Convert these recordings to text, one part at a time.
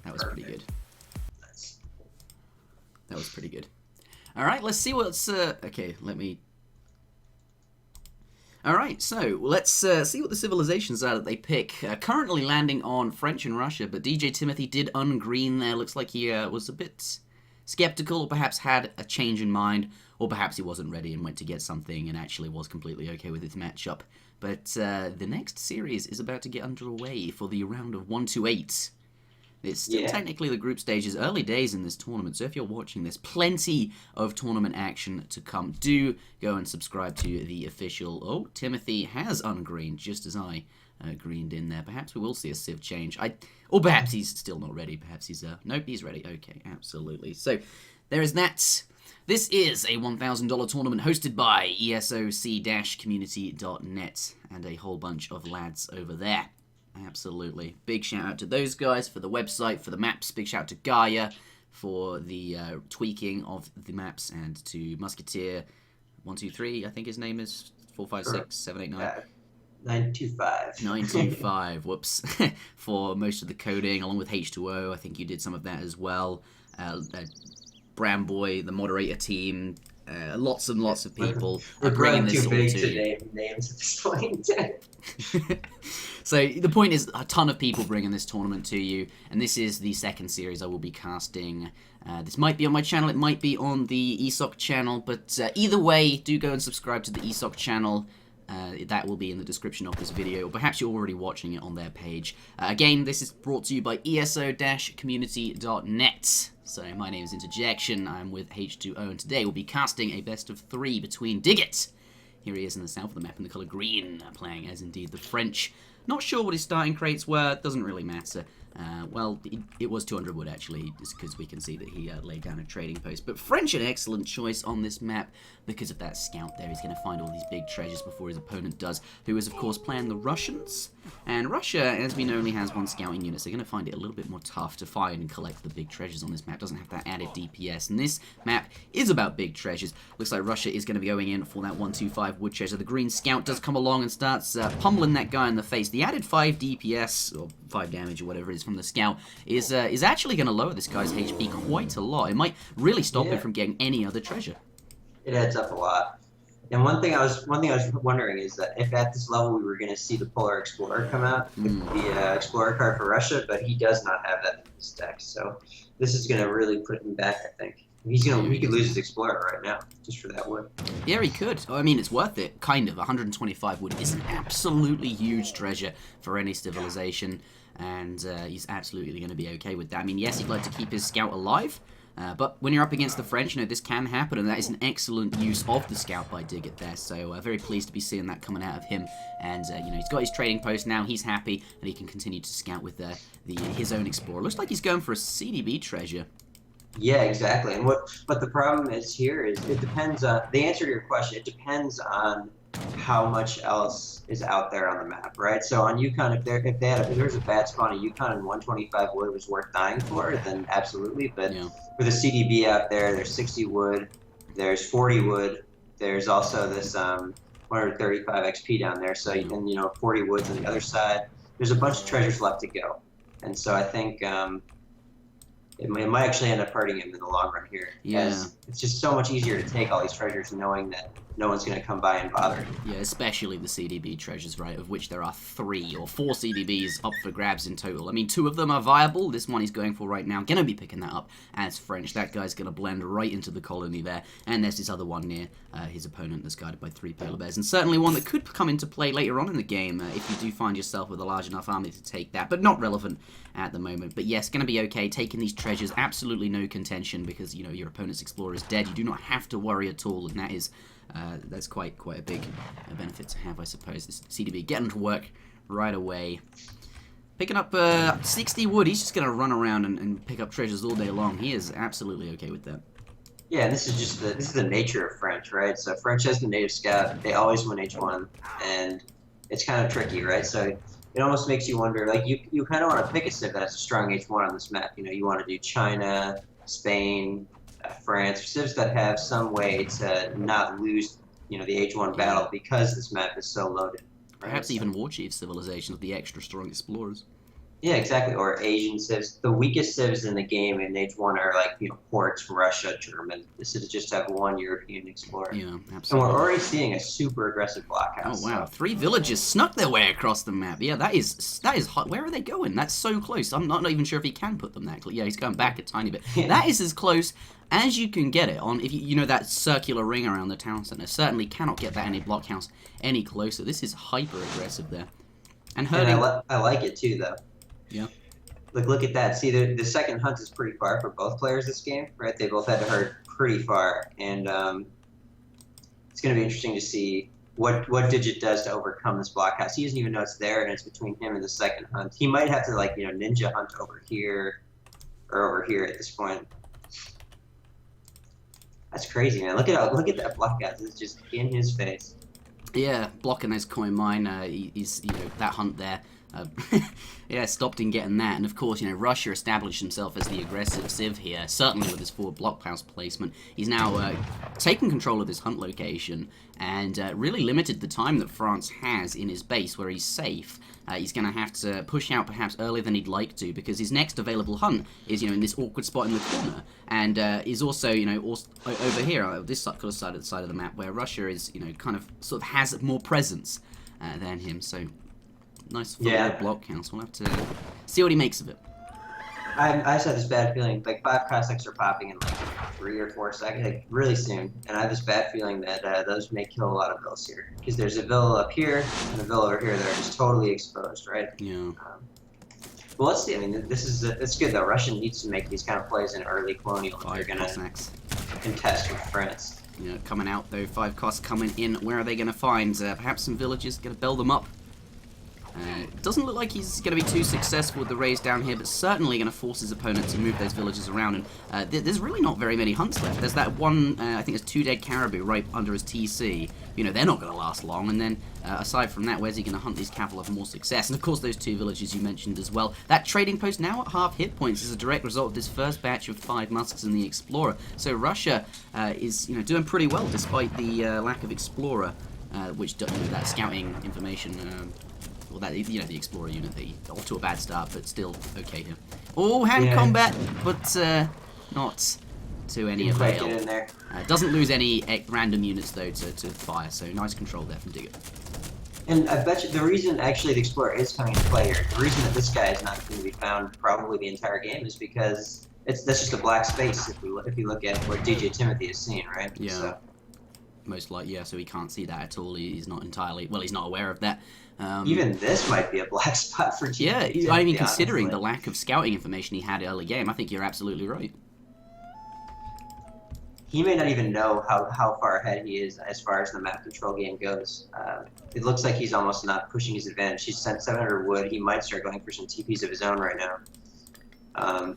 That was pretty good. Nice. That was pretty good. All right, let's see what's... okay, let me... All right, so let's see what the civilizations are that they pick. Currently landing on French and Russia, but DJ Timothy did ungreen there. Looks like he was a bit skeptical, or perhaps had a change in mind, or perhaps he wasn't ready and went to get something and actually was completely okay with his matchup. But the next series is about to get underway for the round of 128. It's still technically the group stages, early days in this tournament, so if you're watching this, plenty of tournament action to come. Do go and subscribe to the official... Oh, Timothy has ungreened, just as I greened in there. Perhaps we will see a civ change. Or perhaps he's still not ready. Perhaps he's... Nope, he's ready. Okay, absolutely. So, there is that. This is a $1,000 tournament hosted by ESOC-community.net and a whole bunch of lads over there. Absolutely. Big shout out to those guys for the website, for the maps. Big shout out to Gaia for the tweaking of the maps, and to Musketeer 123, I think his name is 456 789. 925. 925, whoops. For most of the coding, along with H2O. I think you did some of that as well. Bramboy, the moderator team. Lots and lots of people are bringing this all to you. Names at this point. So the point is, a ton of people bringing this tournament to you, and this is the second series I will be casting. This might be on my channel, it might be on the ESOC channel, but either way, do go and subscribe to the ESOC channel. That will be in the description of this video, or perhaps you're already watching it on their page. Again, this is brought to you by ESO-community.net. So my name is Interjection, I'm with H2O, and today we'll be casting a best of 3 between Djigit. Here he is in the south of the map in the colour green, playing as indeed the French. Not sure what his starting crates were, doesn't really matter. Well, it was 200 wood actually, just because we can see that he laid down a trading post. But French, an excellent choice on this map because of that scout there. He's going to find all these big treasures before his opponent does, who is of course playing the Russians. And Russia, as we know, only has 1 scouting unit, so they're going to find it a little bit more tough to find and collect the big treasures on this map. Doesn't have that added DPS, and this map is about big treasures. Looks like Russia is going to be going in for that 125 wood treasure. The green scout does come along and starts pummeling that guy in the face. The added 5 DPS, or 5 damage, or whatever it is from the scout, is actually going to lower this guy's HP quite a lot. It might really stop him from getting any other treasure. It adds up a lot. And one thing I was wondering is that if at this level we were going to see the Polar Explorer come out, the Explorer card for Russia, but he does not have that in his deck. So this is going to really put him back, I think. He could lose his Explorer right now, just for that wood. Yeah, he could. I mean, it's worth it, kind of. 125 wood is an absolutely huge treasure for any civilization, and he's absolutely going to be okay with that. I mean, yes, he'd like to keep his scout alive, but when you're up against the French, you know, this can happen, and that is an excellent use of the scout by Djigit there, so very pleased to be seeing that coming out of him, and, you know, he's got his trading post now, he's happy, and he can continue to scout with his own Explorer. Looks like he's going for a CDB treasure. Yeah, exactly, and what the problem is here is it depends on, the answer to your question, it depends on how much else is out there on the map, right? So on Yukon, if there's a bad spawn on Yukon and 125 wood was worth dying for, then absolutely. But for the CDB out there, there's 60 wood, there's 40 wood, there's also this 135 XP down there. So and 40 woods on the other side. There's a bunch of treasures left to go, and so I think it might actually end up hurting him in the long run here. Yeah. It's just so much easier to take all these treasures knowing that no one's going to come by and bother you. Yeah, especially the CDB treasures, right, of which there are 3 or 4 CDBs up for grabs in total. I mean, 2 of them are viable. This one he's going for right now. Going to be picking that up as French. That guy's going to blend right into the colony there. And there's this other one near his opponent that's guarded by 3 polar bears. And certainly one that could come into play later on in the game if you do find yourself with a large enough army to take that. But not relevant at the moment. But yes, going to be okay. Taking these treasures, absolutely no contention because, you know, your opponent's Explorer is dead. You do not have to worry at all, and that is... that's quite a big benefit to have, I suppose. This CDB getting to work right away. Picking up 60 wood. He's just going to run around and pick up treasures all day long. He is absolutely okay with that. Yeah, and this is the nature of French, right? So French has the native scout. They always win H1, and it's kind of tricky, right? So it almost makes you wonder, like, you kind of want to pick a civ that has a strong H1 on this map. You know, you want to do China, Spain, France, civs that have some way to not lose, the H1 battle because this map is so loaded. Perhaps even war chief civilizations with the extra strong explorers. Yeah, exactly. Or Asian civs. The weakest civs in the game in Age 1 are like, ports, Russia, German. This is just have one European explorer. Yeah, And we're absolutely. already seeing a super aggressive Oh blockhouse. wow, So 3 villagers snuck their way across the map. Yeah, that is hot. Where are they going? That's so close. I'm not even sure if he can put them that close. Yeah, he's going back a tiny bit. yeah, That is as close as you can get it on. If you know that circular ring around the town center, certainly cannot get that any blockhouse any closer. This is hyper aggressive there, and and hurting. I like it too, though. Yeah. Look at that. See, the second hunt is pretty far for both players this game, right? They both had to hurt pretty far, and it's going to be interesting to see what Djigit does to overcome this blockhouse. He doesn't even know it's there, and it's between him and the second hunt. He might have to ninja hunt over here or over here at this point. That's crazy, man. Look at that blockhouse. It's just in his face. Yeah, blocking those coin mine. He's that hunt there. Yeah, stopped in getting that, and of course, Russia established himself as the aggressive civ here, certainly with his forward blockhouse placement. He's now taken control of this hunt location and really limited the time that France has in his base where he's safe. He's going to have to push out perhaps earlier than he'd like to, because his next available hunt is, in this awkward spot in the corner, and is also, over here, this side of the map, where Russia is, kind of sort of has more presence than him. So nice forward blockhouse. We'll have to see what he makes of it. I just have this bad feeling, like 5 Cossacks are popping in like 3 or 4 seconds, like really soon, and I have this bad feeling that those may kill a lot of villas here, because there's a villa up here and a villa over here that are just totally exposed, right? Yeah. Well, let's see. I mean, it's good though. Russia needs to make these kind of plays in early colonial if 5 they're gonna Cossacks. contest with France. Coming out though, 5 Cossacks coming in. Where are they going to find? Perhaps some villages. Going to build them up. Doesn't look like he's going to be too successful with the raise down here, but certainly going to force his opponent to move those villages around. And there's really not very many hunts left. There's that one, I think it's 2 dead caribou right under his TC. They're not going to last long. And then, aside from that, where's he going to hunt these cavalry for more success? And of course, those 2 villages you mentioned as well. That trading post now at half hit points is a direct result of this first batch of 5 musks in the Explorer. So Russia is, doing pretty well despite the lack of Explorer, which that scouting information. Well, that the Explorer unit, off to a bad start, but still okay here. Oh, hand combat, but not to any avail. Get in there. Doesn't lose any random units though to fire, so nice control there from Djigit. And I bet you the reason actually the Explorer is coming into play here, the reason that this guy is not going to be found probably the entire game is because that's just a black space if you look at what DJ Timothy has seen, right? Yeah. So. Most likely, yeah. So he can't see that at all. He's not entirely he's not aware of that. Even this might be a black spot for DJ. Yeah, Timothy, I mean, considering honestly. the lack of scouting information he had early game, I think you're absolutely right. He may not even know how far ahead he is as far as the map control game goes. It looks like he's almost not pushing his advantage. He's sent 700 wood. He might start going for some TPs of his own right now.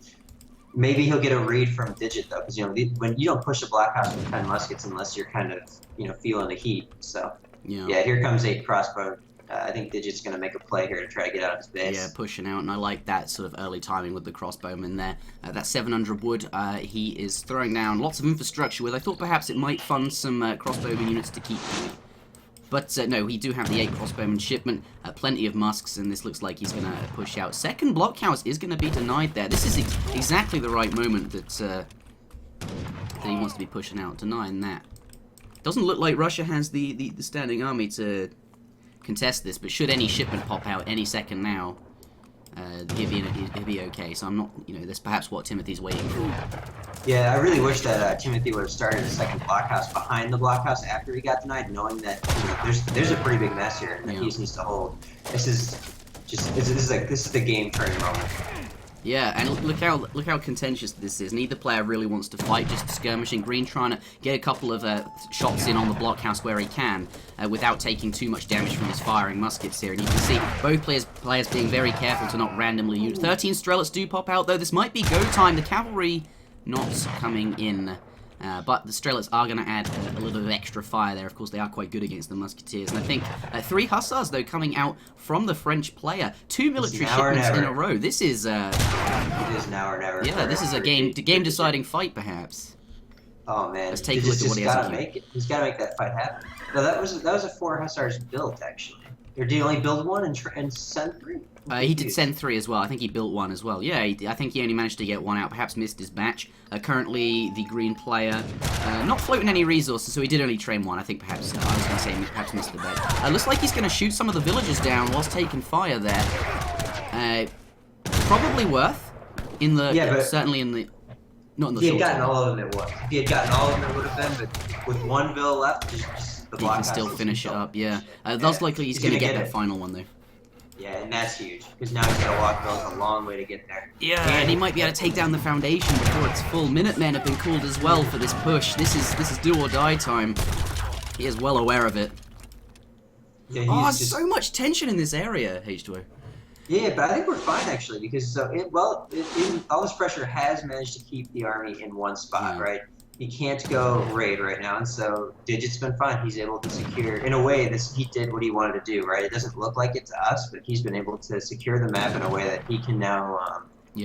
Maybe he'll get a read from Djigit though, because when you don't push a blockhouse with 10 muskets unless you're kind of feeling the heat. So yeah, here comes 8 crossbow. I think Djigit's going to make a play here to try to get out of his base. Yeah, pushing out, and I like that sort of early timing with the crossbowman there. That 700 wood he is throwing down lots of infrastructure with. I thought perhaps it might fund some crossbowman units to keep going. But no, we do have the 8 crossbowman shipment, plenty of musks, and this looks like he's going to push out. Second blockhouse is going to be denied there. This is exactly the right moment that he wants to be pushing out, denying that. Doesn't look like Russia has the standing army to contest this, but should any shipment pop out any second now, he'll be okay. So I'm not, that's perhaps what Timothy's waiting for. Yeah, I really wish that Timothy would have started the second blockhouse behind the blockhouse after he got denied, knowing that there's a pretty big mess here that he just needs to hold. This is the game turning moment. Yeah, and look how contentious this is. Neither player really wants to fight, just skirmishing. Green trying to get a couple of shots in on the blockhouse where he can, without taking too much damage from his firing muskets here. And you can see both players being very careful to not randomly use. 13 Strelets do pop out, though. This might be go time. The cavalry not coming in. But the Strelets are going to add a little bit of extra fire there. Of course, they are quite good against the Musketeers. And I think 3 Hussars, though, coming out from the French player. 2 military shipments in a row. This is... it is now or never. Yeah, this is a game-deciding fight, perhaps. Oh, man. Let's take a look at what he has to make it. He's got to make that fight happen. No, that was a 4 Hussars built, actually. Or did he only build 1 and send 3? He did send 3 as well. I think he built 1 as well. Yeah, I think he only managed to get 1 out. Perhaps missed his batch. Currently, the green player not floating any resources, so he did only train 1. I think perhaps, I was going to say, perhaps missed the batch. Looks like he's going to shoot some of the villagers down whilst taking fire there. Probably worth. In the, but certainly in the... Not in the if he had short gotten term. all of them, it was. If he had gotten all of them, it would have been, but with 1 bill left, just the He can still finish it up, yeah. That's likely he's going to get that final one, though. Yeah, and that's huge, because now he's got to walk bills a long way to get there. Yeah, and he might be able to take down the foundation before it's full. Minutemen have been called as well for this push. This is do or die time. He is well aware of it. Yeah, so much tension in this area, H2O. Yeah, but I think we're fine actually, because all this pressure has managed to keep the army in one spot, right? He can't go raid right now, and so Djigit's been fine. He's able to secure, in a way, he did what he wanted to do, right? It doesn't look like it to us, but he's been able to secure the map in a way that he can now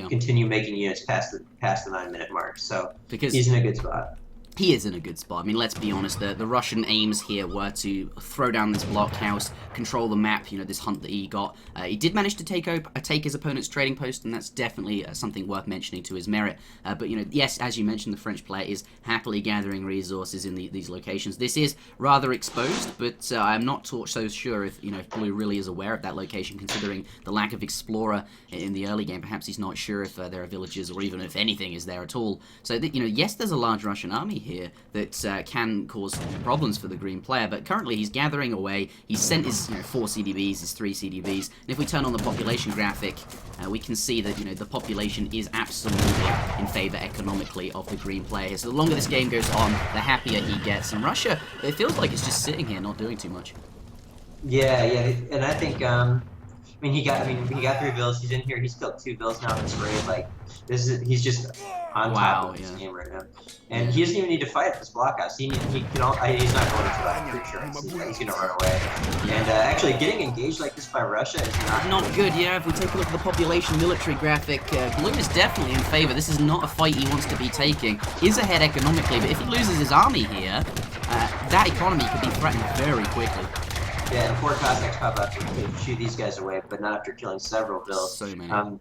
continue making units past the 9-minute mark. So he's in a good spot. He is in a good spot. I mean, let's be honest, the Russian aims here were to throw down this blockhouse, control the map, this hunt that he got. He did manage to take his opponent's trading post, and that's definitely something worth mentioning to his merit. But, yes, as you mentioned, the French player is happily gathering resources in these locations. This is rather exposed, but I'm not so sure if, Blue really is aware of that location, considering the lack of explorer in the early game. Perhaps he's not sure if there are villages or even if anything is there at all. So, yes, there's a large Russian army here that can cause problems for the green player, but currently he's gathering away. He's sent his 4 CDBs, his 3 CDBs, and if we turn on the population graphic, we can see that the population is absolutely in favor economically of the green player here. So the longer this game goes on, the happier he gets. And Russia, it feels like it's just sitting here, not doing too much. Yeah, and I think he got 3 bills. He's in here. He's killed 2 bills now in this raid. He's just on top of this game right now, and he doesn't even need to fight at this blockhouse. He's not going to. I'm pretty sure he's going to run away. And actually, getting engaged like this by Russia is not good. Yeah, if we take a look at the population military graphic, Blue is definitely in favor. This is not a fight he wants to be taking. He's ahead economically, but if he loses his army here, that economy could be threatened very quickly. Yeah, and 4 Cossacks pop up to shoot these guys away, but not after killing several bills. So many.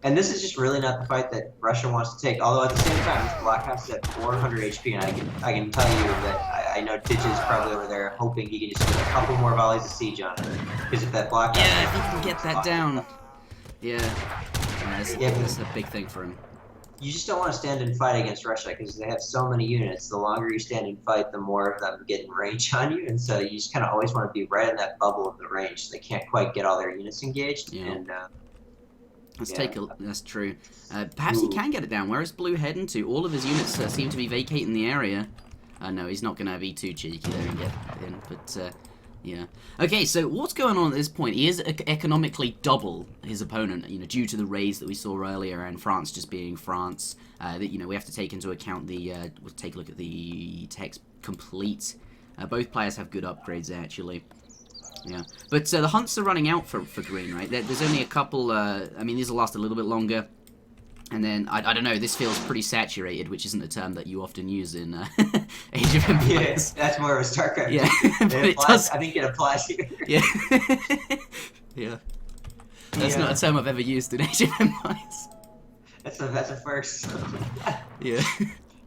And this is just really not the fight that Russia wants to take. Although at the same time, this blockhouse is at 400 HP, and I can tell you that I know Ditch is probably over there hoping he can just get a couple more volleys of siege on it. Because if that blockhouse... Yeah, if he can get that down. This is a big thing for him. You just don't want to stand and fight against Russia because they have so many units. The longer you stand and fight, the more of them get in range on you, and so you just kind of always want to be right in that bubble of the range. So they can't quite get all their units engaged. Yeah. And that's true. Perhaps he can get it down. Where is Blue heading to? All of his units seem to be vacating the area. No, he's not going to be too cheeky there and get in, but yeah. Okay, so what's going on at this point? He is economically double his opponent, due to the raids that we saw earlier, and France just being France. That we have to take into account the. We'll take a look at the text complete. Both players have good upgrades actually. Yeah, but the hunts are running out for green, right? There's only a couple. These will last a little bit longer. And then, I don't know, this feels pretty saturated, which isn't a term that you often use in Age of Empires. Yeah, that's more of a StarCraft. Yeah, but it does. I think it applies here. Yeah. Yeah. That's not a term I've ever used in Age of Empires. That's a first. Yeah.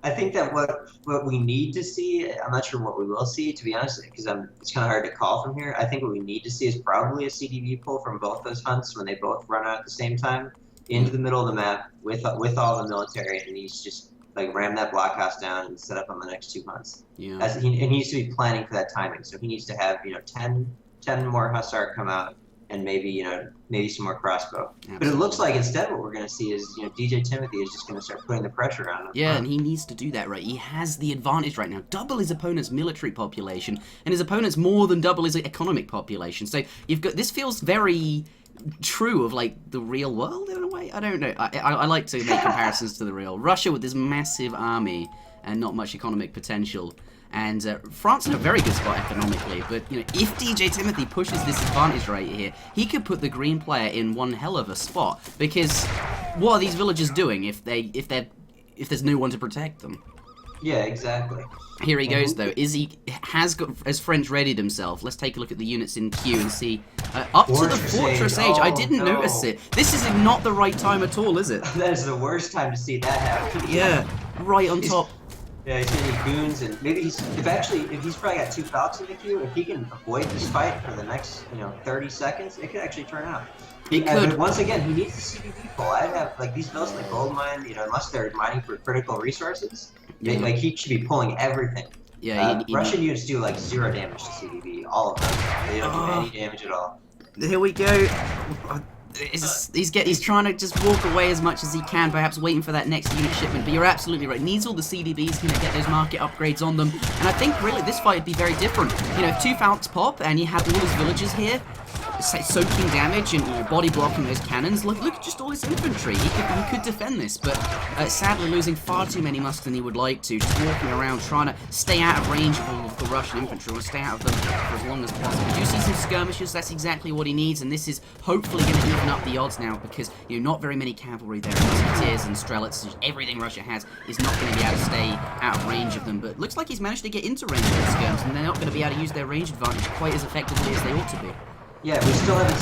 I think that what we need to see, I'm not sure what we will see, to be honest, because it's kind of hard to call from here. I think what we need to see is probably a CDB pull from both those hunts when they both run out at the same time. Into the middle of the map with all the military, and he's just ram that blockhouse down and set up on the next 2 hunts. Yeah. And he needs to be planning for that timing. So he needs to have 10 more hussar come out, and maybe some more crossbow. Absolutely. But it looks like instead what we're going to see is DJ Timothy is just going to start putting the pressure on him. Yeah, and he needs to do that, right? He has the advantage right now. Double his opponent's military population, and his opponent's more than double his economic population. So you've got this feels very true of the real world in a way. I don't know. I like to make comparisons to the real. Russia with this massive army and not much economic potential, and France in a very good spot economically. But if DJ Timothy pushes this advantage right here, he could put the green player in one hell of a spot. Because what are these villagers doing if there's no one to protect them? Yeah, exactly. Here he And goes, though. Has got as French readied himself. Let's take a look at the units in queue and see. Up to the Fortress Age. I Oh didn't notice no. it. This is not the right time at all, is it? That is the worst time to see that happen. Yeah, right on He's, top. yeah, he's getting goons, and maybe if he's probably got 2 Falcons in the queue, if he can avoid this fight for the next 30 seconds, it could actually turn out. It could. But once again, he needs the CDB pull. I'd have like these builds in the gold mine, unless they're mining for critical resources, like he should be pulling everything. Yeah, Russian units do like 0 damage to CDB, all of them. They don't do any damage at all. Here we go. He's trying to just walk away as much as he can, perhaps waiting for that next unit shipment. But you're absolutely right. Needs all the CDBs, get those market upgrades on them. And I think really this fight would be very different. If 2 Falcons pop and you have all his villagers here, soaking damage and body blocking those cannons. Look at just all his infantry. He could defend this, but sadly losing far too many musks than he would like to. Just walking around trying to stay out of range of all of the Russian infantry, or stay out of them for as long as possible. We do see some skirmishes. That's exactly what he needs, and this is hopefully going to even up the odds now, because not very many cavalry there. Musketeers and strelets, everything Russia has is not going to be able to stay out of range of them. But looks like he's managed to get into range of the skirms, and they're not going to be able to use their range advantage quite as effectively as they ought to be. Yeah, we still haven't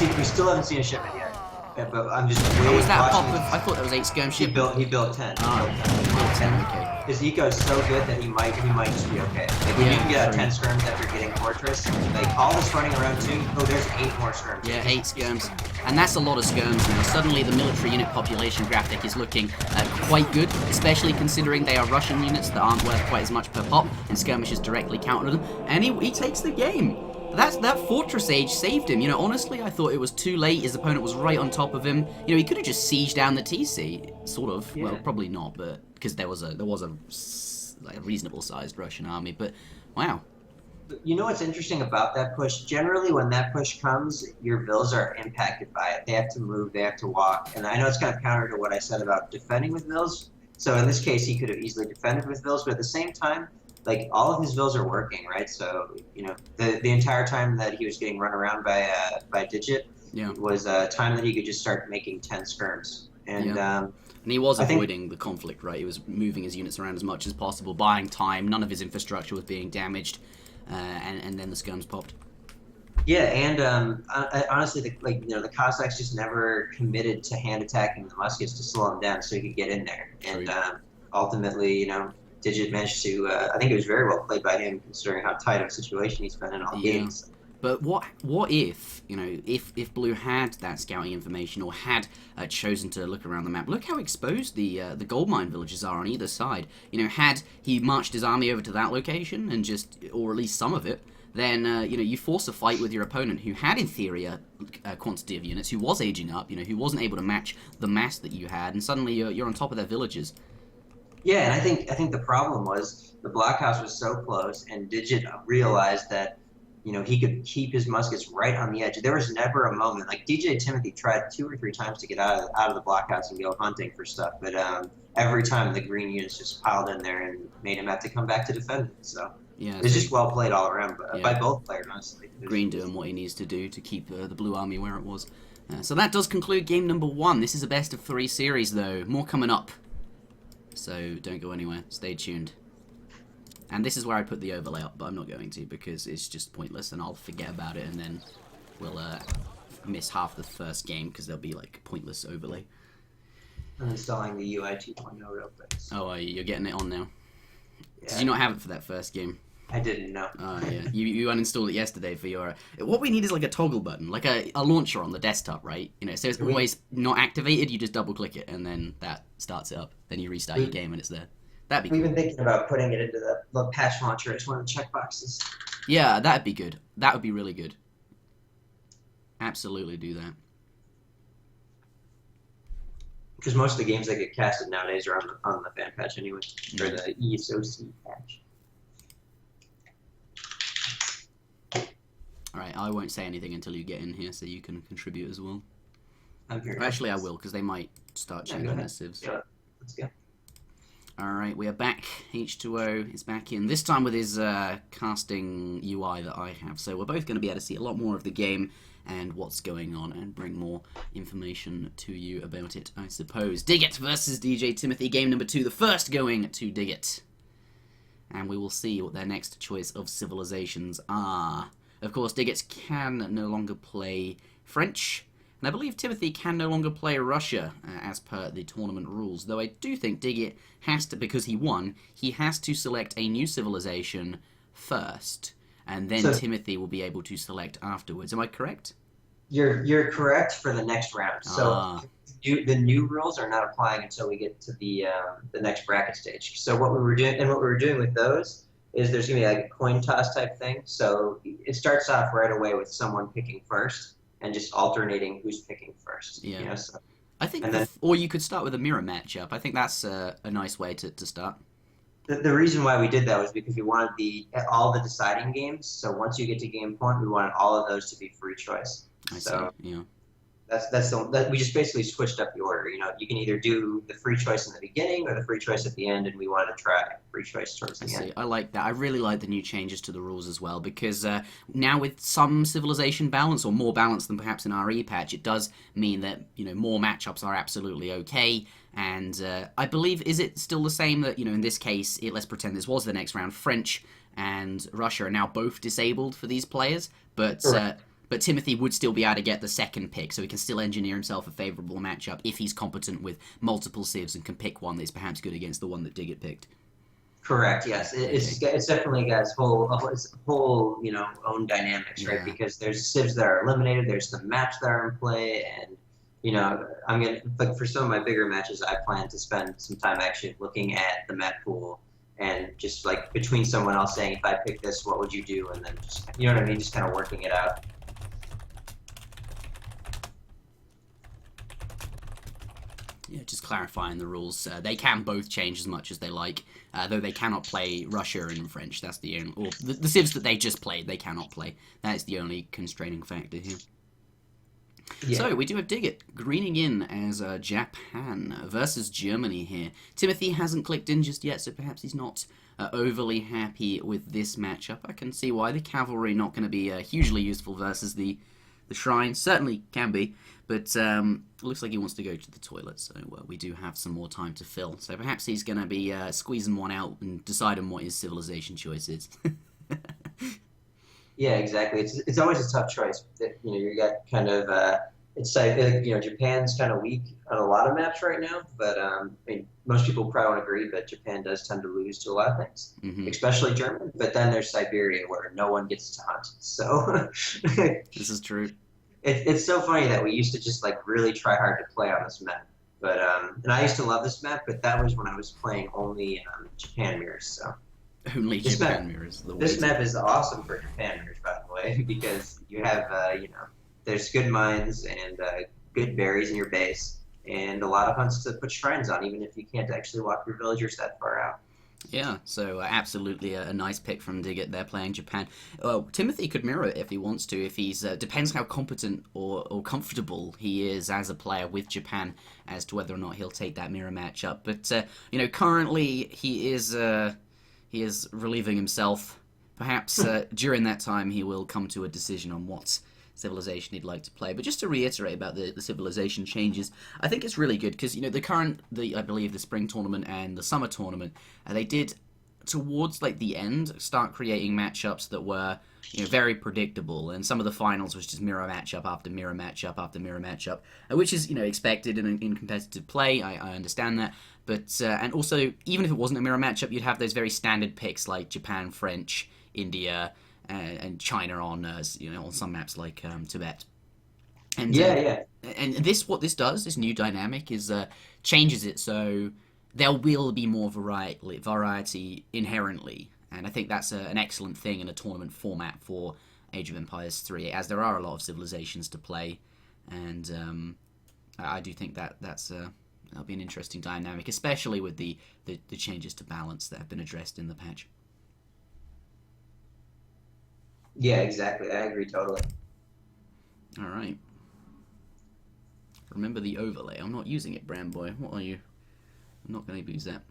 seen a shipment yet. Yeah, but I'm just waiting. Was that pop of, I thought there was 8 skirm ship. He built 10. He built 10, okay. His eco is so good that he might just be okay. Like when you can get out 10 skirms after getting Fortress, like all this running around too. Oh, there's 8 more skirms. Yeah, 8 skirms. And that's a lot of skirms now. Suddenly the military unit population graphic is looking quite good, especially considering they are Russian units that aren't worth quite as much per pop, and skirmishes directly counter them. And he takes the game. That Fortress Age saved him. Honestly, I thought it was too late. His opponent was right on top of him. He could have just sieged down the TC, sort of. Yeah. Well, probably not, but because there was a reasonable sized Russian army. But wow. What's interesting about that push? Generally, when that push comes, your vills are impacted by it. They have to move. They have to walk. And I know it's kind of counter to what I said about defending with vills. So in this case, he could have easily defended with vills, but at the same time, like all of his vills are working, right? So the entire time that he was getting run around by Djigit was a time that he could just start making 10 skirms, and he was avoiding the conflict, right? He was moving his units around as much as possible, buying time. None of his infrastructure was being damaged, and then the skirms popped. Yeah, and honestly, the Cossacks just never committed to hand attacking the muskets to slow him down, so he could get in there, and ultimately, Djigit managed to, I think it was very well played by him, considering how tight of a situation he's been in all games. But what if, if Blue had that scouting information, or had chosen to look around the map? Look how exposed the gold mine villages are on either side. Had he marched his army over to that location, and or at least some of it, then, you force a fight with your opponent who had, in theory, a quantity of units, who was aging up, who wasn't able to match the mass that you had, and suddenly you're on top of their villages. Yeah, and I think the problem was the blockhouse was so close, and Djigit realized that he could keep his muskets right on the edge. There was never a moment like DJ Timothy tried 2 or 3 times to get out of the blockhouse and go hunting for stuff, but every time the green units just piled in there and made him have to come back to defend it. So yeah, it's just well played all around by both players, honestly. Green doing what he needs to do to keep the blue army where it was. So that does conclude game number 1. This is a best of 3 series, though. More coming up. So don't go anywhere. Stay tuned. And this is where I put the overlay up, but I'm not going to, because it's just pointless, and I'll forget about it, and then we'll miss half the first game, because there'll be like pointless overlay. I'm installing the UI 2.0 real quick. Oh, you're getting it on now. Yeah. Did you not have it for that first game? I didn't know. Oh, yeah. You uninstalled it yesterday for your... What we need is like a toggle button, like a launcher on the desktop, right? So it's always not activated, you just double-click it, and then that starts it up. Then you restart your game, and it's there. That'd be cool. We've been thinking about putting it into the patch launcher as one of the checkboxes. Yeah, that'd be good. That would be really good. Absolutely do that. Because most of the games that get casted nowadays are on the fan patch anyway, or the ESOC patch. Alright, I won't say anything until you get in here, so you can contribute as well. I'm here. Actually, I will, because they might start changing their civs. Yeah, let's go. Alright, we are back. H2O is back in, this time with his casting UI that I have. So we're both going to be able to see a lot more of the game and what's going on, and bring more information to you about it, I suppose. Djigit versus DJ Timothy, game number 2, the first going to Djigit. and we will see what their next choice of civilizations are. Of course, Djigit can no longer play French, and I believe Timothy can no longer play Russia, as per the tournament rules, though I do think Djigit has to, because he won, he has to select a new civilization first, and then Timothy will be able to select afterwards. Am I correct? You're correct for the next round. So the new rules are not applying until we get to the next bracket stage. So what we were doing with those is there's gonna be like a coin toss type thing. So it starts off right away with someone picking first and just alternating who's picking first. Yeah. You know, so, I think, or you could start with a mirror matchup. I think that's a nice way to start. The reason why we did that was because we wanted all the deciding games. So once you get to game point, we wanted all of those to be free choice. I see. Yeah. We just basically switched up the order. You know, you can either do the free choice in the beginning or the free choice at the end, and we wanted to try free choice towards the end. I like that. I really like the new changes to the rules as well, because now with some civilization balance, or more balance than perhaps in RE patch, it does mean that, you know, more matchups are absolutely okay. And I believe, is it still the same that, you know, in this case, let's pretend this was the next round, French and Russia are now both disabled for these players, but Timothy would still be able to get the second pick, so he can still engineer himself a favourable matchup if he's competent with multiple civs and can pick one that's perhaps good against the one that Djigit picked. Correct. Yes, it's definitely got its whole you know, own dynamics, right? Because there's civs that are eliminated, there's the maps that are in play, and you know, I'm gonna, like, for some of my bigger matches, I plan to spend some time actually looking at the map pool and just like between someone else saying, if I pick this, what would you do, and then just, you know what I mean, just kind of working it out. Yeah, just clarifying the rules. They can both change as much as they like, though they cannot play Russia and French. That's the only, or the civs that they just played, they cannot play. That is the only constraining factor here. Yeah. So we do have Djigit greening in as Japan versus Germany here. Timothy hasn't clicked in just yet, so perhaps he's not overly happy with this matchup. I can see why. The cavalry not going to be hugely useful versus the shrine. Certainly can be, but looks like he wants to go to the toilet, so we do have some more time to fill. So perhaps he's going to be squeezing one out and deciding what his civilization choice is. Yeah, exactly. It's always a tough choice. You know, you got kind of it's like, you know, Japan's kind of weak on a lot of maps right now, but I mean, most people probably won't agree, but Japan does tend to lose to a lot of things, especially German. But then there's Siberia, where no one gets to hunt. So this is true. It's so funny that we used to just like really try hard to play on this map. But and I used to love this map, but that was when I was playing only Japan mirrors. So. Only Japan mirrors. This map is awesome for Japan mirrors, by the way, because you have, you know, there's good mines and good berries in your base, and a lot of hunts to put shrines on, even if you can't actually walk your villagers that far out. Yeah, so absolutely a nice pick from Djigit there playing Japan. Timothy could mirror it if he wants to, if he's depends how competent or comfortable he is as a player with Japan as to whether or not he'll take that mirror matchup. But you know, currently he is relieving himself. Perhaps during that time he will come to a decision on what civilization he'd like to play. But just to reiterate about the civilization changes, I think it's really good because, you know, I believe the spring tournament and the summer tournament, they did towards like the end start creating matchups that were, you know, very predictable, and some of the finals was just mirror matchup after mirror matchup after mirror matchup, which is, you know, expected in competitive play. I understand that, but and also even if it wasn't a mirror matchup, you'd have those very standard picks like Japan, French, India, and China on you know, on some maps like Tibet. And and what this does, this new dynamic, is changes it so there will be more variety inherently. And I think that's an excellent thing in a tournament format for Age of Empires 3, as there are a lot of civilizations to play, and I do think that'll be an interesting dynamic, especially with the changes to balance that have been addressed in the patch. Yeah, exactly. I agree totally. All right. Remember the overlay. I'm not using it, Bramboy. What are you? I'm not going to use that.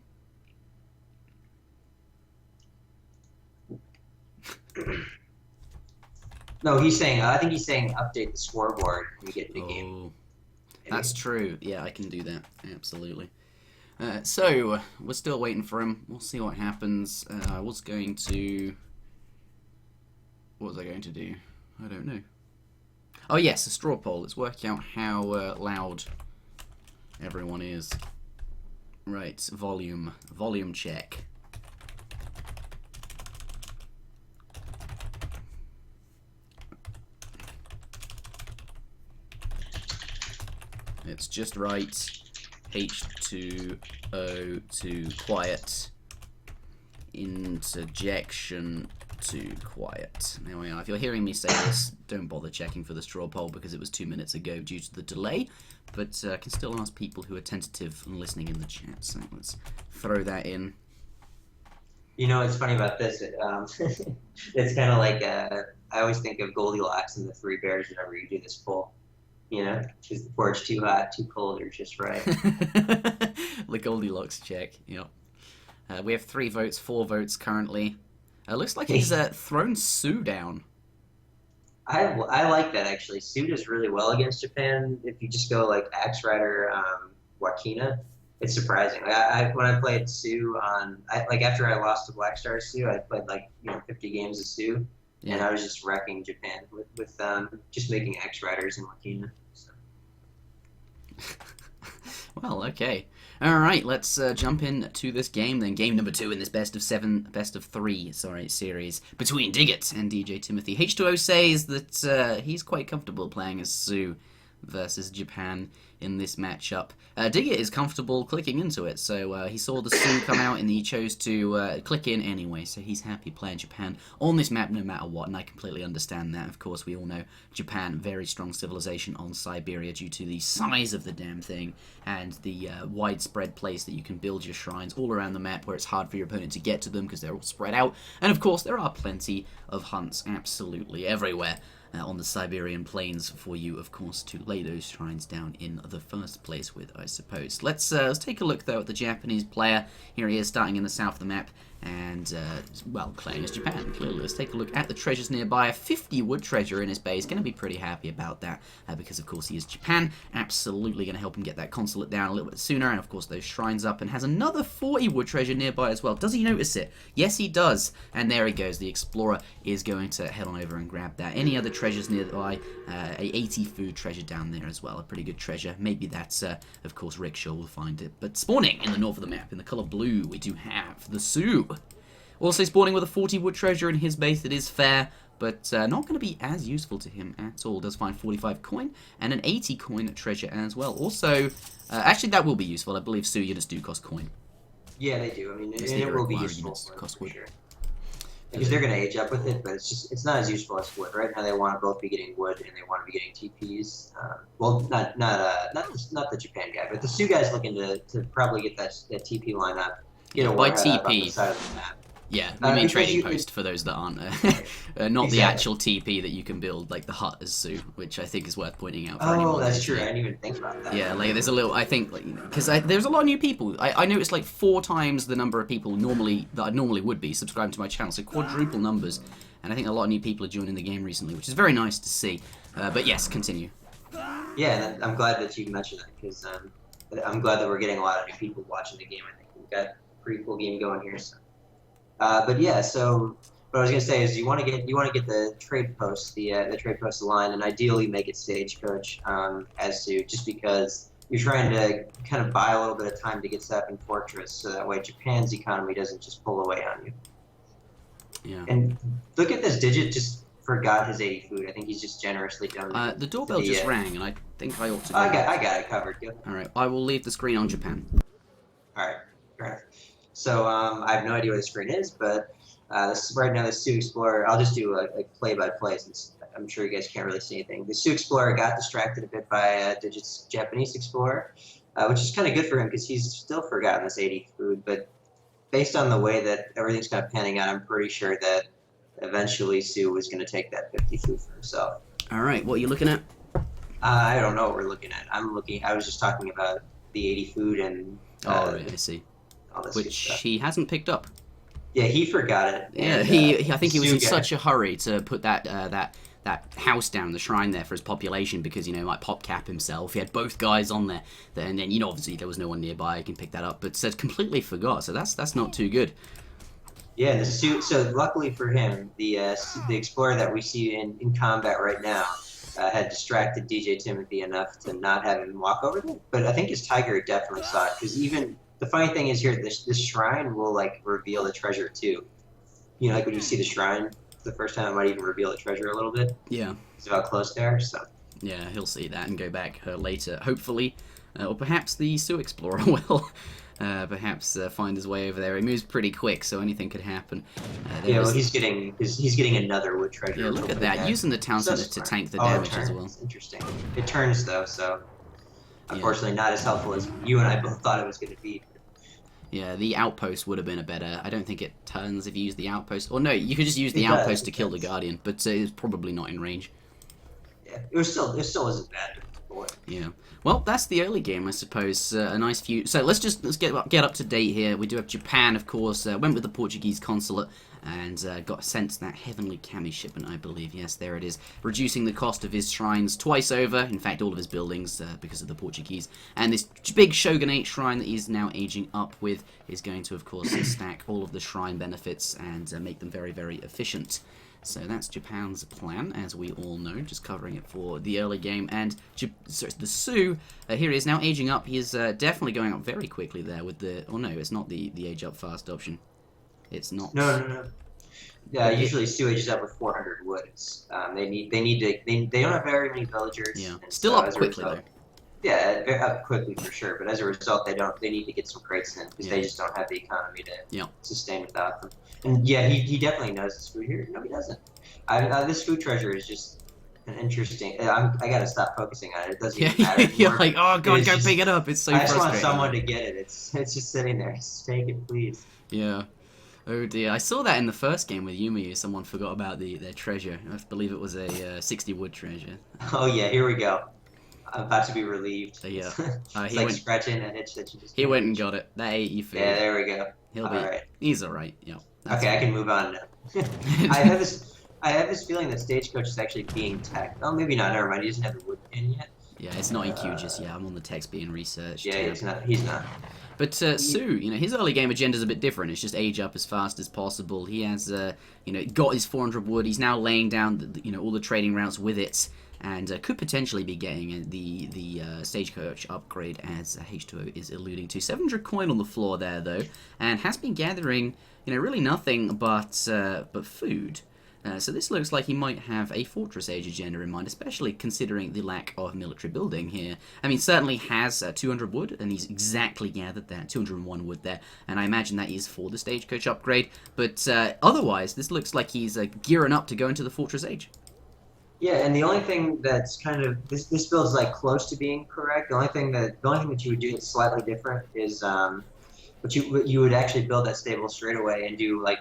No, he's saying. I think he's saying update the scoreboard when we get into the game. That's true. Yeah, I can do that. Absolutely. So, we're still waiting for him. We'll see what happens. What was I going to do? I don't know. Oh yes, a straw poll. Let's work out how loud everyone is. Right, volume check. It's just right. H2O2 quiet. Interjection to quiet. There we are. If you're hearing me say this, don't bother checking for the straw poll because it was 2 minutes ago due to the delay. But I can still ask people who are tentative and listening in the chat. So let's throw that in. You know, it's funny about this. It's kind of like I always think of Goldilocks and the Three Bears whenever you do this poll. You know, is the porch too hot, too cold, or just right? The Goldilocks check. Yep. We have 3 votes, 4 votes currently. Looks like he's thrown Sue down. I like that actually. Sue does really well against Japan. If you just go like Axe Rider, Wakina, it's surprising. When I played Sue like after I lost to Black Star Sue, I played like 50 games of Sue. Yeah. And I was just wrecking Japan with just making X Riders and Wakina. So. Well, okay. All right, let's jump into this game then. Game number 2 in this best of 3 series between Djigit and DJ Timothy. H2O says that he's quite comfortable playing as Sue versus Japan in this matchup. Djigit is comfortable clicking into it, so he saw the Sue come out and he chose to click in anyway, so he's happy playing Japan on this map no matter what, and I completely understand that. Of course, we all know Japan, very strong civilization on Siberia due to the size of the damn thing and the widespread place that you can build your shrines all around the map where it's hard for your opponent to get to them because they're all spread out, and of course there are plenty of hunts absolutely everywhere on the Siberian plains for you, of course, to lay those shrines down in the first place with, I suppose. Let's take a look, though, at the Japanese player. Here he is, starting in the south of the map, and, well, playing as Japan, clearly. Let's take a look at the treasures nearby. A 50 wood treasure in his base. Going to be pretty happy about that, because, of course, he is Japan. Absolutely going to help him get that consulate down a little bit sooner, and, of course, those shrines up, and has another 40 wood treasure nearby as well. Does he notice it? Yes, he does. And there he goes. The explorer is going to head on over and grab that. Any other treasures nearby? A 80 food treasure down there as well. A pretty good treasure. Maybe that's, of course, Rickshaw will find it. But spawning in the north of the map, in the color blue, we do have the Sioux. Also spawning with a 40 wood treasure in his base. It is fair, but not going to be as useful to him at all. Does find 45 coin and an 80 coin treasure as well. Also, actually that will be useful. I believe Sioux units do cost coin. Yeah, they do. I mean, it will be useful for sure. Because they're going to age up with it, but it's not as useful as wood. Right now, they want to both be getting wood and they want to be getting TPs. Well, not the Japan guy, but the Sioux guy's looking to probably get that TP line up. Get a by TP. On the side of the map. Yeah, we mean trading post for those that aren't, not exactly. The actual TP that you can build, like the hut as Sioux, which I think is worth pointing out. Oh, that's true. I didn't even think about that. Yeah, like there's a little, I think, like, because there's a lot of new people. I noticed like 4 times the number of people that I normally would be subscribed to my channel, so quadruple numbers. And I think a lot of new people are joining the game recently, which is very nice to see. But yes, continue. Yeah, I'm glad that you mentioned that because I'm glad that we're getting a lot of new people watching the game. I think we've got a pretty cool game going here. So. But yeah, so what I was gonna say is you want to get the trade post, the trade post line, and ideally make it stagecoach as to just because you're trying to kind of buy a little bit of time to get set up in fortress, so that way Japan's economy doesn't just pull away on you. Yeah. And look at this Djigit just forgot his 80 food. I think he's just generously donated. The doorbell just rang, and I think I ought to. I got it covered. Good. All right, I will leave the screen on Japan. All right. Fair enough. So I have no idea what the screen is, but right now the Sioux Explorer, I'll just do a play-by-play since I'm sure you guys can't really see anything. The Sioux Explorer got distracted a bit by Djigit's Japanese Explorer, which is kind of good for him because he's still forgotten this 80 food, but based on the way that everything's kind of panning out, I'm pretty sure that eventually Sioux was going to take that 50 food for himself. All right, what are you looking at? I don't know what we're looking at. I was just talking about the 80 food and... right, I see. Which he hasn't picked up. Yeah, he forgot it. Yeah, I think he was in such a hurry to put that that house down, the shrine there for his population, because, he might pop cap himself. He had both guys on there, and then, obviously there was no one nearby who can pick that up, but completely forgot, so that's not too good. Yeah, the suit. So luckily for him, the explorer that we see in combat right now had distracted DJ Timothy enough to not have him walk over there. But I think his tiger definitely saw it, because even the funny thing is here, this shrine will like reveal the treasure too. Like when you see the shrine the first time, it might even reveal the treasure a little bit. Yeah. It's about close there, so. Yeah, he'll see that and go back later, hopefully, or perhaps the Sioux Explorer will. Perhaps find his way over there. He moves pretty quick, so anything could happen. Well, he's getting another wood treasure. Yeah, look at that. Using the town center to tank the damage as well. Interesting. It turns though, so unfortunately not as helpful as you and I both thought it was going to be. Yeah, the outpost would have been a better. I don't think it turns if you use the outpost. Or no, you could just use the outpost to kill the Guardian, but it's probably not in range. Yeah, it still wasn't bad. Yeah. Well, that's the early game, I suppose. A nice few. So let's get up to date here. We do have Japan, of course. Went with the Portuguese consulate and got sent that heavenly kami shipment, I believe. Yes, there it is. Reducing the cost of his shrines twice over. In fact, all of his buildings because of the Portuguese. And this big shogunate shrine that he's now aging up with is going to, of course, stack all of the shrine benefits and make them very, very efficient. So that's Japan's plan, as we all know, just covering it for the early game. And the Sioux, here he is now aging up. He is definitely going up very quickly there with the... Oh no, it's not the age up fast option. It's not. No. Yeah, usually Sioux ages up with 400 wood. They don't have very many villagers. Yeah, still up quickly though. Yeah, up quickly for sure. But as a result, they need to get some crates in because they just don't have the economy to sustain without them. And yeah, he definitely knows this food here. No, he doesn't. This food treasure is just an interesting. I gotta stop focusing on it. It doesn't even matter anymore. You're like, oh god, go pick it up. It's so frustrating. I just want someone to get it. It's just sitting there. Just take it, please. Yeah. Oh dear. I saw that in the first game with Yumiyu. Someone forgot about their treasure. I believe it was a 60 wood treasure. Oh yeah, here we go. I'm about to be relieved. Yeah. It's like scratching an itch that you just. He went and got it. That ate you food. Yeah, there we go. He's all right. Yeah. Okay, I can move on now. I have this feeling that Stagecoach is actually being tech. Oh, maybe not. Never mind. He doesn't have the wood pin yet. Yeah, it's not in queue just yet. I'm on the text being researched. Yeah, he's not. But Sioux, his early game agenda is a bit different. It's just age up as fast as possible. He has, got his 400 wood. He's now laying down, all the trading routes with it, and could potentially be getting the Stagecoach upgrade, as H2O is alluding to. 700 coin on the floor there, though, and has been gathering, really nothing but food. So this looks like he might have a Fortress Age agenda in mind, especially considering the lack of military building here. I mean, certainly has 200 wood, and he's exactly gathered that, 201 wood there, and I imagine that is for the Stagecoach upgrade, but otherwise, this looks like he's gearing up to go into the Fortress Age. Yeah, and the only thing that's kind of, this build's like close to being correct. The only thing that you would do that's slightly different is, but you would actually build that stable straight away and do like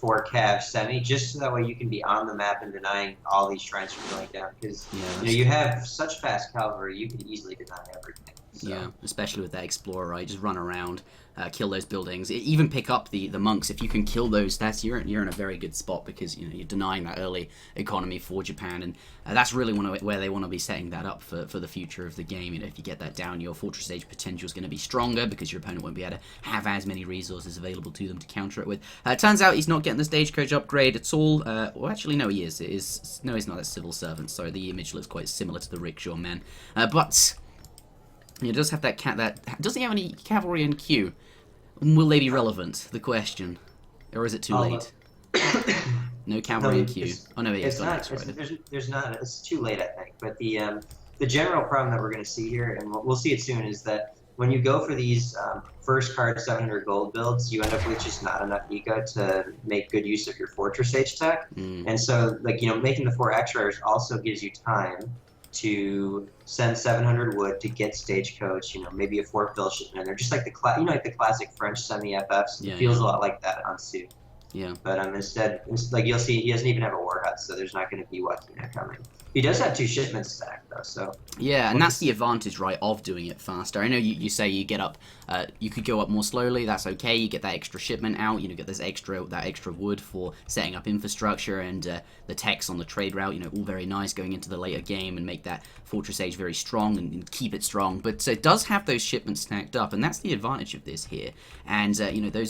4 cav semi, just so that way you can be on the map and denying all these shrines from going down. Because you have such fast cavalry, you can easily deny everything. So. Yeah, especially with that explorer, right? Just run around, kill those buildings, even pick up the monks. If you can kill those, you're in a very good spot, because you're denying that early economy for Japan, and that's really where they want to be setting that up for the future of the game. If you get that down, your Fortress Age potential is going to be stronger, because your opponent won't be able to have as many resources available to them to counter it with. Turns out he's not getting the Stagecoach upgrade at all. Well, actually, no, he is. No, he's not a civil servant. Sorry, the image looks quite similar to the rickshaw man, but. He does have that doesn't he have any cavalry in queue? Will they be relevant? The question, or is it too late? No cavalry in queue. Oh no, it's not. There's not. It's too late, I think. But the general problem that we're going to see here, and we'll see it soon, is that when you go for these first card 700 gold builds, you end up with just not enough eco to make good use of your Fortress Age tech. And so, making the 4 extras also gives you time to send 700 wood to get Stagecoach, maybe a 4 fill shipment in there, just like the classic French semi-FFs. It feels a lot like that on Sioux. Yeah. But instead, you'll see, he doesn't even have a war hut, so there's not going to be Wakina coming. He does have 2 shipments stacked though, so Yeah, and that's the advantage, right, of doing it faster. I know you say you get up, you could go up more slowly. That's okay. You get that extra shipment out. You know, get that extra wood for setting up infrastructure and the techs on the trade route. You know, all very nice going into the later game and make that Fortress Age very strong and keep it strong. But it does have those shipments stacked up, and that's the advantage of this here. And you know,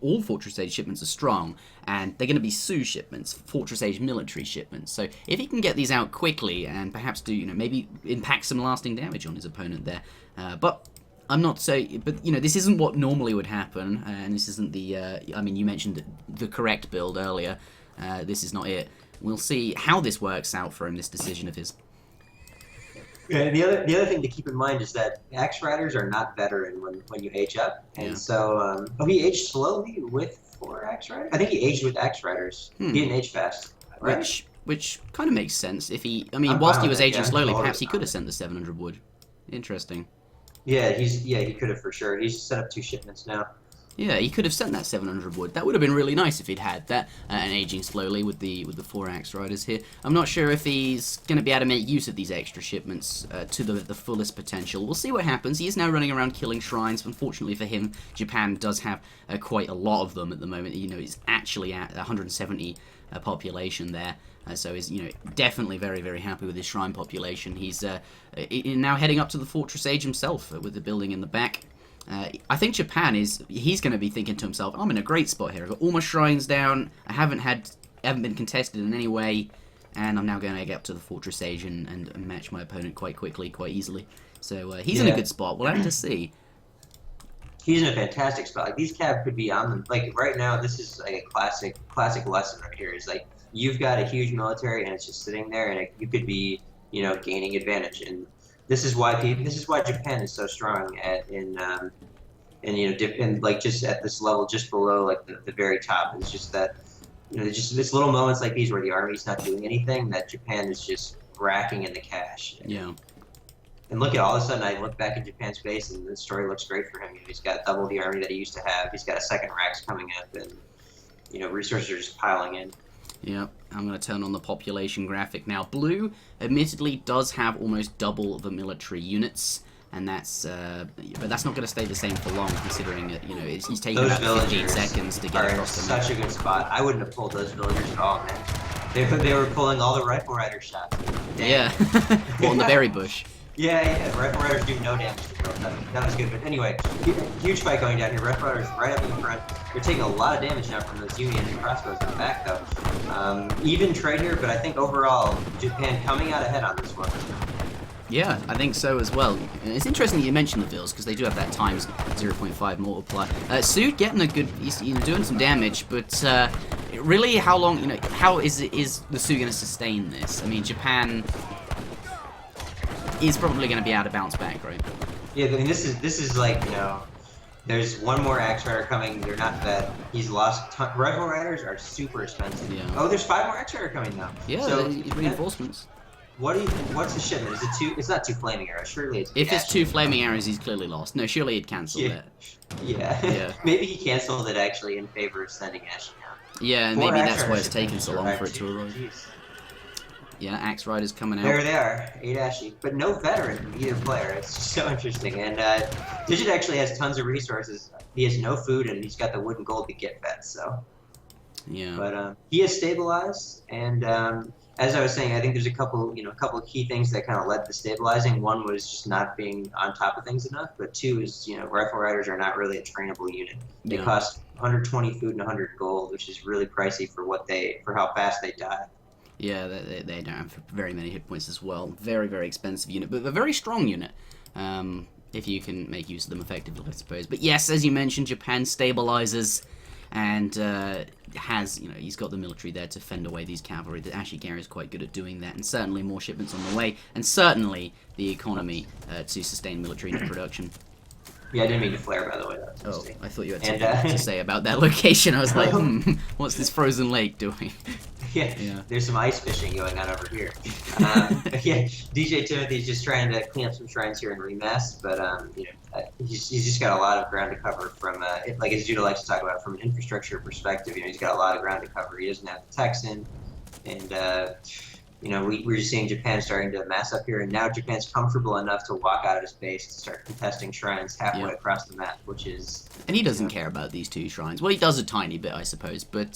all Fortress Age shipments are strong, and they're going to be Sue shipments, Fortress Age military shipments. So if he can get these out quickly and perhaps do, you know, maybe impact some lasting damage on his opponent there. But I'm not so... But, you know, this isn't what normally would happen, and this isn't the... I mean, you mentioned the correct build earlier. This is not it. We'll see how this works out for him, this decision of his. Yeah, the other thing to keep in mind is that Axe Riders are not veteran when you age up. And so... he aged slowly with 4 Axe Riders? I think he aged with Axe Riders. He didn't age fast. Right? Which kind of makes sense. If he, I mean, whilst he was aging slowly, perhaps he could have sent the 700 wood. Interesting. Yeah, he could have for sure. He's set up 2 shipments now. Yeah, he could have sent that 700 wood. That would have been really nice if he'd had that and aging slowly with the 4 Axe Riders here. I'm not sure if he's going to be able to make use of these extra shipments to the fullest potential. We'll see what happens. He is now running around killing shrines. Unfortunately for him, Japan does have quite a lot of them at the moment. You know, he's actually at 170 population there. So he's, you know, definitely very, very happy with his shrine population. He's now heading up to the Fortress Age himself with the building in the back. I think Japan he's going to be thinking to himself, I'm in a great spot here. I've got all my shrines down. I haven't been contested in any way, and I'm now going to get up to the Fortress Age and match my opponent quite quickly, quite easily. So he's in a good spot. We'll have to see. He's in a fantastic spot. Like, these cab could be on them. Like, right now, this is like a classic lesson right here. Is like, you've got a huge military and it's just sitting there, and you could be, you know, gaining advantage. And this is why Japan is so strong in like just at this level, just below like the very top. It's just that, you know, just this little moments like these where the army's not doing anything, that Japan is just racking in the cash. Yeah. And look at all of a sudden, I look back at Japan's face, and the story looks great for him. You know, he's got double the army that he used to have. He's got a second racks coming up, and, you know, resources are just piling in. Yep, I'm going to turn on the population graphic now. Blue, admittedly, does have almost double the military units, and that's, but that's not going to stay the same for long, considering it, you know, he's taking Those about 15 seconds to get across the map. Such a good spot. I wouldn't have pulled those villagers at all, man. They were pulling all the rifle rider shots. Yeah, well, in the berry bush. Yeah, Rifle Riders do no damage to girls. That was good. But anyway, huge fight going down here. Rifle Riders right up in the front. They're taking a lot of damage now from those Union and crossbows in the back, though. Even trade here, but I think overall, Japan coming out ahead on this one. Yeah, I think so as well. It's interesting that you mentioned the Vills, because they do have that times 0.5 multiplier. Sue getting a good, he's, you know, doing some damage, but really, how long, you know, how is the Sue going to sustain this? I mean, Japan is probably going to be able to bounce back, right? Yeah, I mean, this is like, you know, there's one more Axe Rider coming. They're not that. He's lost. Rifle Riders are super expensive. Yeah. Oh, there's 5 more Axe Rider coming now. Yeah, so reinforcements. What's the shipment? Is it 2? It's not 2 flaming arrows. Surely it's. If it's 2 flaming arrows, he's clearly lost. No, surely he'd cancel that. Yeah. Maybe he canceled it actually in favor of sending Ashy now. Yeah, and maybe that's why it's taken so long for it to arrive. Jeez. Yeah, Axe Riders coming out. There they are, 8 Ashy, but no veteran from either player. It's just so interesting. And Djigit actually has tons of resources. He has no food, and he's got the wood and gold to get fed. So. Yeah. But he is stabilized, and as I was saying, I think there's a couple of key things that kind of led to stabilizing. One was just not being on top of things enough, but 2 is, you know, Rifle Riders are not really a trainable unit. They cost 120 food and 100 gold, which is really pricey for how fast they die. Yeah, they don't have very many hit points as well. Very, very expensive unit, but a very strong unit, if you can make use of them effectively, I suppose. But yes, as you mentioned, Japan stabilizes and has, you know, he's got the military there to fend away these cavalry. The Ashigari is quite good at doing that, and certainly more shipments on the way, and certainly the economy to sustain military production. Yeah, I didn't mean to flare, by the way. Oh, I thought you had something to say about that location. I was like, what's this frozen lake doing? Yeah, there's some ice fishing going on over here. DJ Timothy's just trying to clean up some shrines here in Remass, but you know, he's just got a lot of ground to cover from, like as Judah likes to talk about, from an infrastructure perspective. You know, he's got a lot of ground to cover. He doesn't have the techs in, and we're just seeing Japan starting to mass up here, and now Japan's comfortable enough to walk out of his base to start contesting shrines halfway across the map, which is... And he doesn't care about these 2 shrines. Well, he does a tiny bit, I suppose, but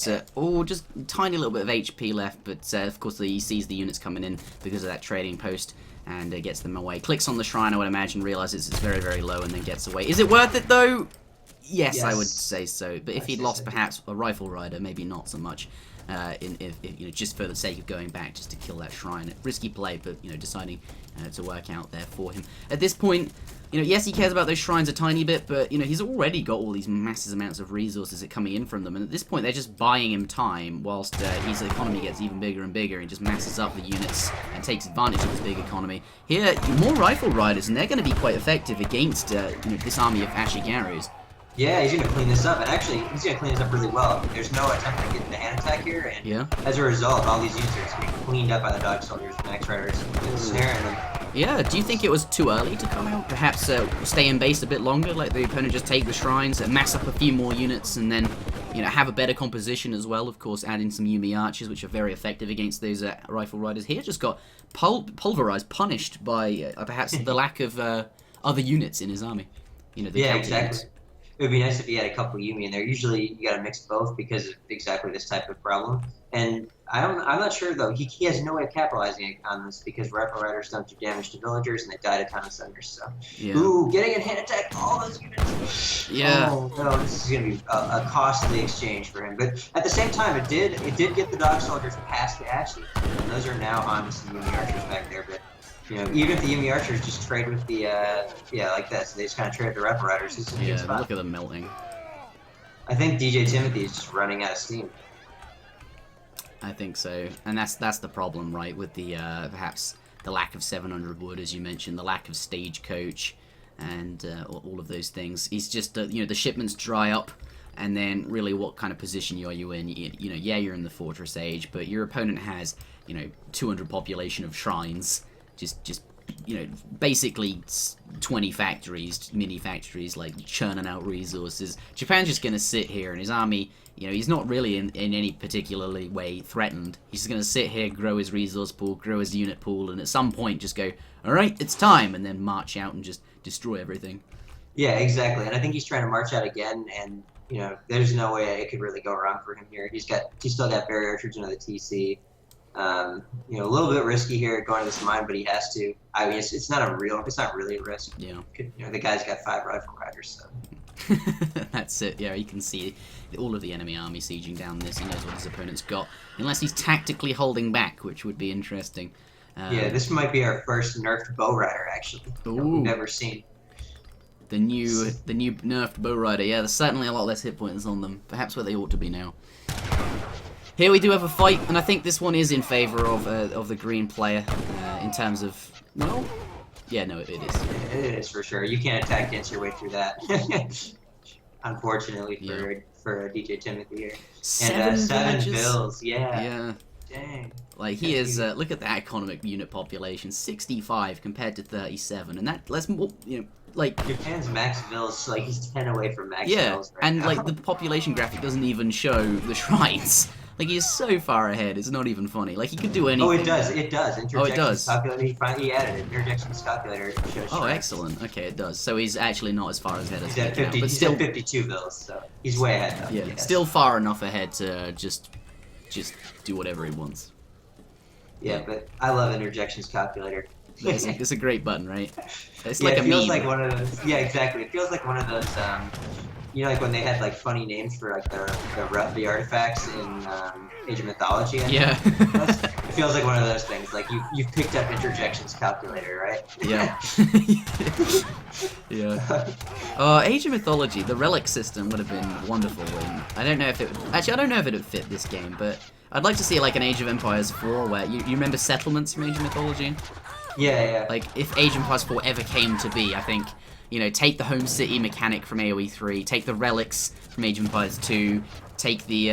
just a tiny little bit of HP left, but of course he sees the units coming in because of that trading post, and gets them away. Clicks on the shrine, I would imagine, realizes it's very, very low, and then gets away. Is it worth it, though? Yes, I would say so. But if he'd lost perhaps a rifle rider, maybe not so much. Just for the sake of going back just to kill that shrine. Risky play, but deciding to work out there for him. At this point, yes, he cares about those shrines a tiny bit, but he's already got all these massive amounts of resources that coming in from them, and at this point they're just buying him time whilst his economy gets even bigger and bigger, and just masses up the units and takes advantage of his big economy. Here, more rifle riders, and they're going to be quite effective against this army of Ashigarus. Yeah, he's going to clean this up, and actually, he's going to clean this up really well. There's no attempt to get the hand attack here, and as a result, all these units are getting cleaned up by the dog soldiers, max riders, snaring them. Yeah, do you think it was too early to come out? Perhaps stay in base a bit longer, like the opponent just take the shrines, mass up a few more units, and then, have a better composition as well, of course, add in some Yumi archers, which are very effective against those rifle riders. Here just got pulverized, punished by perhaps the lack of other units in his army. Yeah, exactly. Units. It would be nice if he had a couple Yumi in there. Usually you got to mix both because of exactly this type of problem. And I'm not sure, though. He has no way of capitalizing on this because rifle riders don't do damage to villagers and they died a ton of centers. So, ooh, getting a hand attack, all those units. Yeah. Oh, no, this is going to be a costly exchange for him. But at the same time, it did get the dog soldiers past the Ashley. And those are now on to some Yumi archers back there. But even if the Yumi archers just trade with the, like that, so they just kind of trade with the rifle riders. This is a good spot. Look at them melting. I think DJ Timothy is just running out of steam. I think so, and that's the problem, right? With the perhaps the lack of 700 wood, as you mentioned, the lack of stagecoach, and all of those things. He's just the shipments dry up, and then really, what kind of position are you in? Yeah, you're in the fortress age, but your opponent has 200 population of shrines. Just basically 20 factories, mini factories, like churning out resources. Japan's just gonna sit here, and his army, he's not really in any particularly way threatened. He's just gonna sit here, grow his resource pool, grow his unit pool, and at some point just go, all right, it's time, and then march out and just destroy everything. Yeah, exactly. And I think he's trying to march out again, and there's no way it could really go wrong for him here. He's still got barrier archers into the TC. A little bit risky here going to this mine, but he has to. I mean, it's not really a risk. Yeah. The guy's got 5 rifle riders, so. That's it. Yeah, he can see all of the enemy army sieging down this. He knows what his opponent's got, unless he's tactically holding back, which would be interesting. Yeah, this might be our first nerfed bow rider, actually. We've never seen. The new nerfed bow rider. Yeah, there's certainly a lot less hit points on them. Perhaps where they ought to be now. Here we do have a fight, and I think this one is in favor of the green player in terms of yeah, no, it is. It is for sure. You can't attack dance your way through that. Unfortunately for DJ Timothy here. And 7 bills, yeah. Dang. Like he is. Look at that economic unit population, 65 compared to 37, and that less more. Like Japan's max bills, like he's 10 away from max bills right and now. Like the population graphic doesn't even show the shrines. Like, he is so far ahead, it's not even funny. Like, he could do anything. Oh, it does. Interjections calculator, he added it. Interjections calculator shows excellent. Okay, it does. So he's actually not as far ahead as he's at 50, but still 52 bills, so he's way ahead though. Yeah, still far enough ahead to just do whatever he wants. Yeah, but I love interjections calculator. It's a great button, right? It's like it a feels meme. like one of those. Yeah, exactly. It feels like one of those. Like when they had like funny names for like the artifacts in Age of Mythology. Yeah. It feels like one of those things. Like you've picked up interjections calculator, right? Yeah. Yeah. Age of Mythology, the relic system would have been wonderful. I don't know if it would fit this game, but I'd like to see like an Age of Empires 4 where you remember settlements from Age of Mythology. Yeah. Like if Age of Empires 4 ever came to be, I think. Take the home city mechanic from AoE 3, take the relics from Age of Empires 2, take the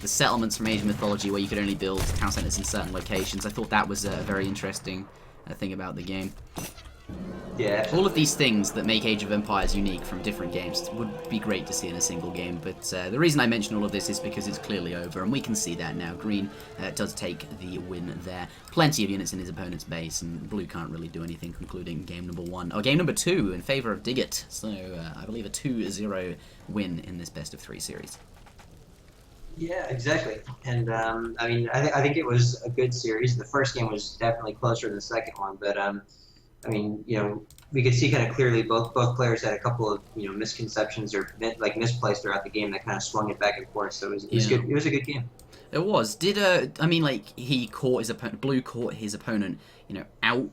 settlements from Age of Mythology where you could only build town centers in certain locations. I thought that was a very interesting thing about the game. Yeah, absolutely. All of these things that make Age of Empires unique from different games would be great to see in a single game, but the reason I mention all of this is because it's clearly over, and we can see that now. Green does take the win there. Plenty of units in his opponent's base, and Blue can't really do anything, concluding game number 1. Or game number 2 in favour of Djigit, so I believe a 2-0 win in this best-of-3 series. Yeah, exactly. And I mean, I think it was a good series. The first game was definitely closer than the second one, but I mean, you know, we could see kind of clearly both players had a couple of, you know, misconceptions or misplays throughout the game that kind of swung it back and forth. So it was good. It was a good game. It was. Did I mean, like, he caught his opponent. Blue caught his opponent, you know, out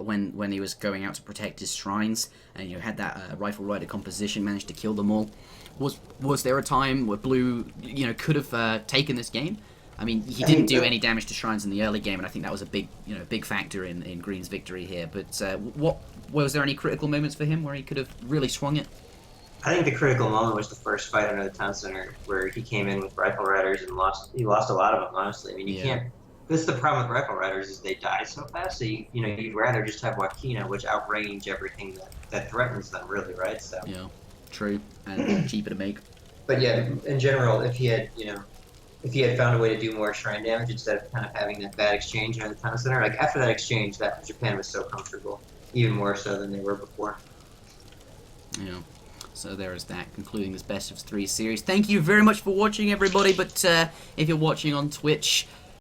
when he was going out to protect his shrines, and you know, had that rifle rider composition, managed to kill them all. Was there a time where Blue, you know, could have taken this game? I mean, he didn't do any damage to shrines in the early game, and I think that was a big factor in Green's victory here. But was there any critical moments for him where he could have really swung it? I think the critical moment was the first fight under the town center, where he came in with rifle riders and lost. He lost a lot of them, honestly. I mean, you can't. This is the problem with rifle riders, is they die so fast. So you'd rather just have Joaquina, which outrange everything that threatens them, really, right? So yeah, true, and cheaper to make. But yeah, in general, if he had found a way to do more shrine damage instead of kind of having that bad exchange under the town center, like after that exchange, that Japan was so comfortable, even more so than they were before. Yeah. So there is that, concluding this best of 3 series. Thank you very much for watching, everybody. But if you're watching on Twitch,